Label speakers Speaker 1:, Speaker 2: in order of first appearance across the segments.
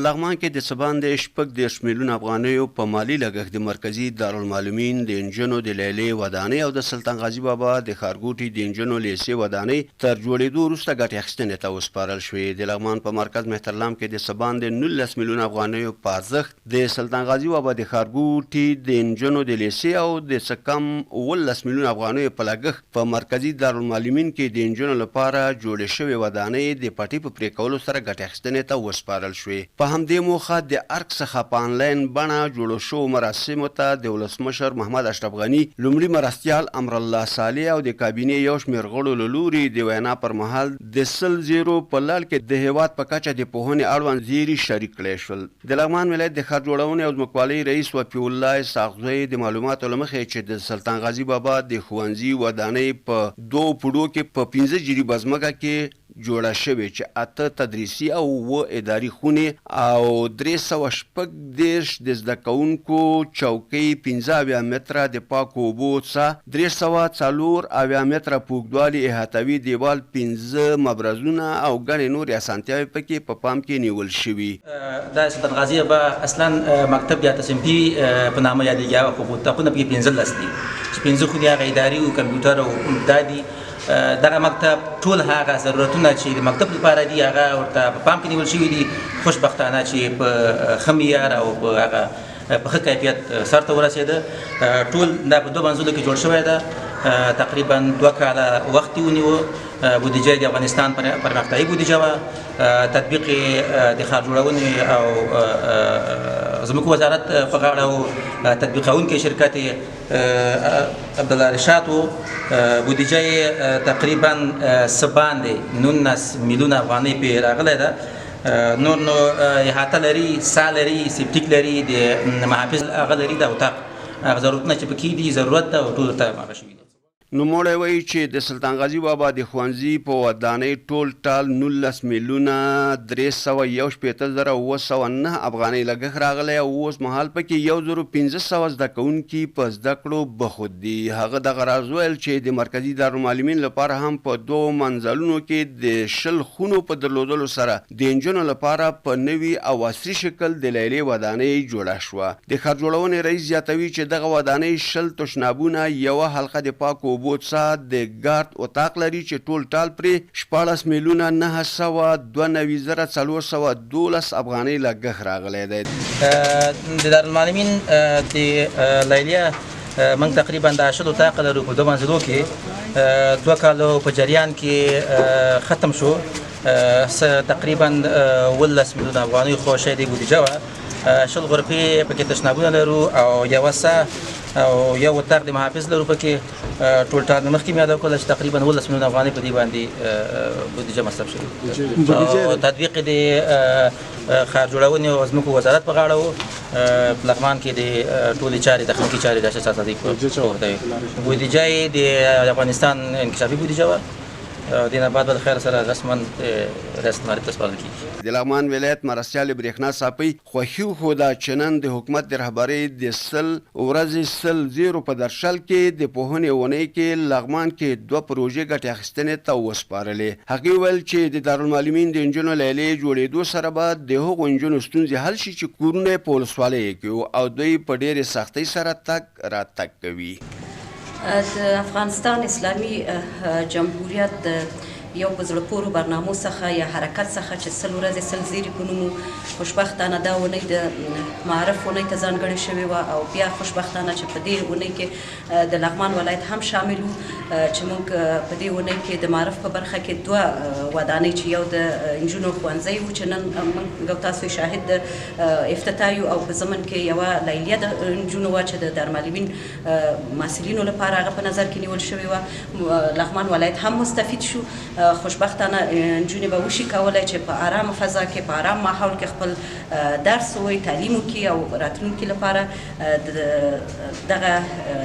Speaker 1: لغمان کې د څه باندې 14 میلیونه افغانیو په مالي لګښت د مرکزي دارالمعلمین د انجنونو د لیلې ودانۍ او د سلطان غازي بابا د ښارګوټي د انجنونو لیسې ودانۍ تر جوړېدو وروسته ګټې اخیستنې ته وسپارل شوې. د لغمان په مرکز مهترلام کې د څه باندې 19 میلیونه افغانیو په ارزښت د سلطان غازي بابا د ښارګوټي د انجنونو د لیسې او د څه کم 19 میلیونه افغانیو په لګښت په مرکزي دارالمعلمین کې د انجنونو لپاره جوړې شوې ودانۍ د پټي په پرې کولو سره ګټې اخیستنې ته وسپارل شوې. په همدې موخه د ارګ څخه په آنلاین بڼه جوړو شوو مراسمو ته د ولسمشر محمد اشرف غني لومړي مرستیال امرالله صالح او د کابینې یو شمېر غړو له لوري د وینا پر مهال د 0 په لړ کې د هیواد په کچه د پوهنې اړوند زیري شریک کړی شول. د لغمان ولایت د ښار جوړونې او ځمکوالۍ رئیس وفي الله ساغزی د معلوماتو له مخې چې د سلطان غازي بابا د ښوونځي ودانۍ په 2 پوړو کې په 15 جریبه ځمکه کې جوړه شوې چې 8 تدریسي او 9 اداري خونې او 340 د زده کوونکو چوکۍ 15 متره د پاکو اوبو څخه 304 متره په اوږدوالي احاطوي دیوال 15 مبرزونه او ګڼې نورې اسانتیاوې پکې په پام کې نیول شوي.
Speaker 2: دا سلطان غازي بابا اصلا مکتب یا تصنیفي په نامه یادېږي خو اتاقونه پکې 15 دي چې 15 خونې هغه اداري او کمپیوټر او دادي دغه مکتب ټول هغه ضرورتونه چې د مکتب لپاره دي هغه ورته په پام کې نیول شوي دي. خوشبختانه چې په ښه معیار او په هغه په ښه کیفیت سرته ورسېده. ټول دا په 2 منزلو کې جوړ شوی ده. تقریبا 2 کاله وخت یې ونیو. بودیجه د افغانستان پرمختیایي بودیجه وه. تطبیق د ښار جوړونې او ځمکو وزارت په غاړه و. تطبیقونکی شرکت عبدالله رشاد و. بودیجه تقریبا څه باندې 19 میلیونه افغانۍ پرې راغلی ده. نور نو احاطه لري، سا لري، سپټیک لري، د محافظ هغه لري، د اتاق هغه ضرورتونه چې پکې دي ضرورت ده او ټولو ته هغه شوي دي.
Speaker 1: نوموړی وایي چې د سلطان غازي بابا د ښوونځي په ودانۍ ټول ټال 19 میلیونه 316,909 افغانۍ لګښت راغلی او اوس مهال پکې 1500 زده کوونکي په زده کړو بخود دي. هغه دغه راز ویل چې د مرکزي دارالمعلمین لپاره هم په 2 منزلونو کې د 20 خونو په درلودلو سره د انجونو لپاره په نوي او عصري شکل د لیلې ودانۍ جوړه شوه. د ښار جوړونې رئیس زیاتوي چې دغه ودانۍ 20 تشنابونه، یوه حلقه د پاکو اوبو څخه د ګارد اتاق لري چې ټول ټال پرې 14 میلیونه 992,412 افغانۍ لګښت راغلی دی.
Speaker 2: د دارالمعلمین د لیلیه موږ تقریبا د 10 اتاق لرو په 2 منزلو کې. 2 کالو په جریان کې ختم شو. تقریبا 18 میلیونه افغانۍ خو شاید بودیجه وه. 10 غرفې پکې تشنابونه لرو او یوه سا او یو اتاق د محافظ لرو پکې. ټول ټال مخکې مې یاد وکړله چې تقریبا 19 میلیونه افغانۍ په دې باندې بودیجه مصرف شوې. تطبیق د ښار جوړونې او ځمکو وزارت په غاړه و. په لغمان کې د ټولې چارې تخنیکي چارې د اساساتي په بودیجه یې د افغانستان انکشافي بودیجه وه. د نه بعد به د خیر سره رسما ریاست معرف ته سپارل کېږي.
Speaker 1: د لغمان ولایت مرستیال برېښنا صافۍ خوښي وښوده چې نن د حکومت د رهبرۍ د 100 ورځې 0 په درشل کې د پوهنې اونۍ کې لغمان کې 2 پروژې ګټې اخیستنې ته وسپارلې. هغې ویل چې د دارالمعلمین د انجونو لیلې جوړېدو سره به د هغو انجونو ستونزې حل شي چې کورونه یې په ولسوالیو کې او دوی په ډېرې سختۍ سره تګ راتګ کوي.
Speaker 3: د افغانستان اسلامي جمهوریت د یو په زړه پورو برنامو څخه یا حرکت څخه چې 100 ورځې 100 زیري په نومو خوشبختانه دا اونۍ د معارف اونۍ ته ځانګړې شوې وه او بیا خوشبختانه چې په دې اونۍ کې د لغمان ولایت هم شامل وو چې موږ په دې اونۍ کې د معارف په برخه کې 2 ودانۍ چې یو د انجونو ښوونځی و چې نن موږ او تاسو شاهد د افتتاح یو او په ضمن کې یوه لیلیه د انجونو وه چې د دارالمعلمین محصلینو لپاره هغه په نظر کې نیول شوې وه. لغمان ولایت هم مستفید شو. خوشبختانه نجونې به وشي کولی چې په آرامه فضا کې په آرام ماحول کې خپل درس ووایي، تعلیم وکړي او راتلونکي لپاره دغه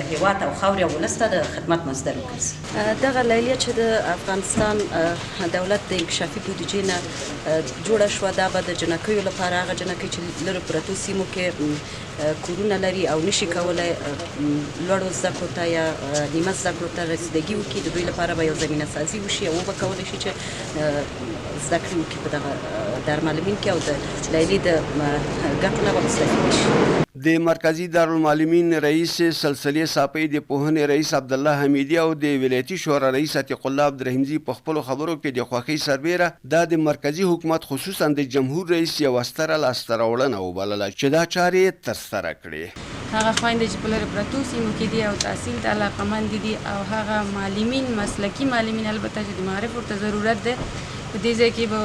Speaker 3: هیواد او خاورې او ولس ته د خدمت مصدر وګرځي. دغه لیلیه چې د افغانستان دولت د انکشافي بودیجې نه جوړه شوه دا به د جنکیو لپاره هغه جنکۍ چې لرو پرتو سیمو کې کورونه لري او نشي کولی لوړو زده کړو ته یا نیمه زده کړو ته رسیدګي وکړي، د دوی لپاره به یو زمینه سازي وشي او کولی شي چې زده کړې وکړي په دغه دارالمعلمین کې او د لیلیې د ګټو نه مستفید شي.
Speaker 1: د مرکزی دارالمعلمین رئیس سلسله صافی د پوهنې رئیس عبدالله حمیدی او د ولایتي شورا رئیس عتیق الله عبدالرحیمزی په خپلو خبرو کې د خوښۍ سربیره دا د مرکزی حکومت خصوصا د جمهور رئیس یو ستره لاسته راوړنه وبلله چې دا چارې ترسره کړې.
Speaker 4: هغه خویندې چې په لرې پرتو سیمو کې دي او تحصیل ته علاقمند دي او هغه معلمین مسلکي معلمین البته چې د معرف ورته ضرورت دی په دې ځای کې به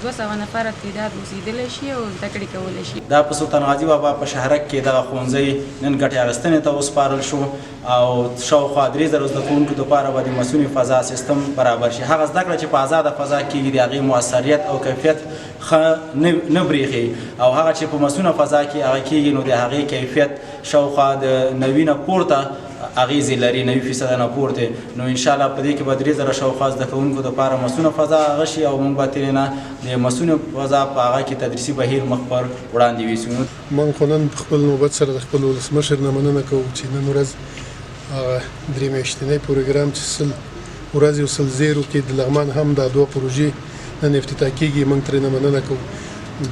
Speaker 4: 200 نفره تعداد اوسېدلی شي او زده کړې کولی شي.
Speaker 2: دا په سلطان غازي بابا په شهرک کې دغه ښوونځی نن ګټې اخیستنې ته وسپارل شو او شاوخوا 3000 زده کوونکو دپاره به د مسونې فضا سیستم برابر شي. هغه زده کړه چې په آزاده فضا کېږي د هغې مؤثریت او کیفیت ښه نه برېښي او هغه چې په مسونه فضا کې هغه کېږي نو د هغې کیفیت شاوخوا د 90 نه پورته اغیزې لري 90% نه پورته. نو انشاءالله په دې کې به 3000 شاوخوا زده کوونکو دپاره مسونه فضا هغه شي او موږ به ترې نه د مسونو فضا په هغه کې تدریسي بهیر مخ پر وړاندې ویسو.
Speaker 5: موږ خو نن په خپل نوبت سره د خپل ولسمشر نه مننه کوو چې نن ورځ هغه 3 میاشتنی پروګرام چې 100 ورځې او 100 زیرو کې د لغمان هم دا 2 پروژې نن افتتاح کېږي. موږ ترې نه مننه کوو.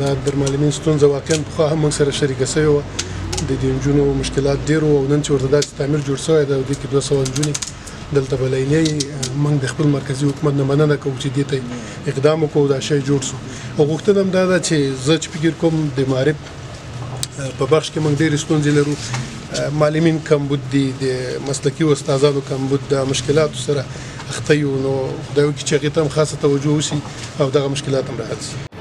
Speaker 5: دا د معلمین ستونزه واقعا پخوا هم موږ سره شریکه شوې وه. د دې نجونو مشکلات ډېر وو او نن چې ورته داسې تعمیر جوړ شوی دی او دې کې 200 نجونې دلته به لیلیې موږ د خپل مرکزي حکومت نه مننه کوو چې دې ته اقدام وکړو دا شی جوړ شو. او غوښتنه هم دا ده چې زه چې فکر کوم د معرف په بخش کې موږ ډېرې ستونزې لرو. معلمین کمبود دي، د مسلکي استادانو کمبود، د مشکلاتو سره اخته یو. نو خدای وکړي چې هغې ته هم خاصه توجه وشي او دغه مشکلات هم راحل شي.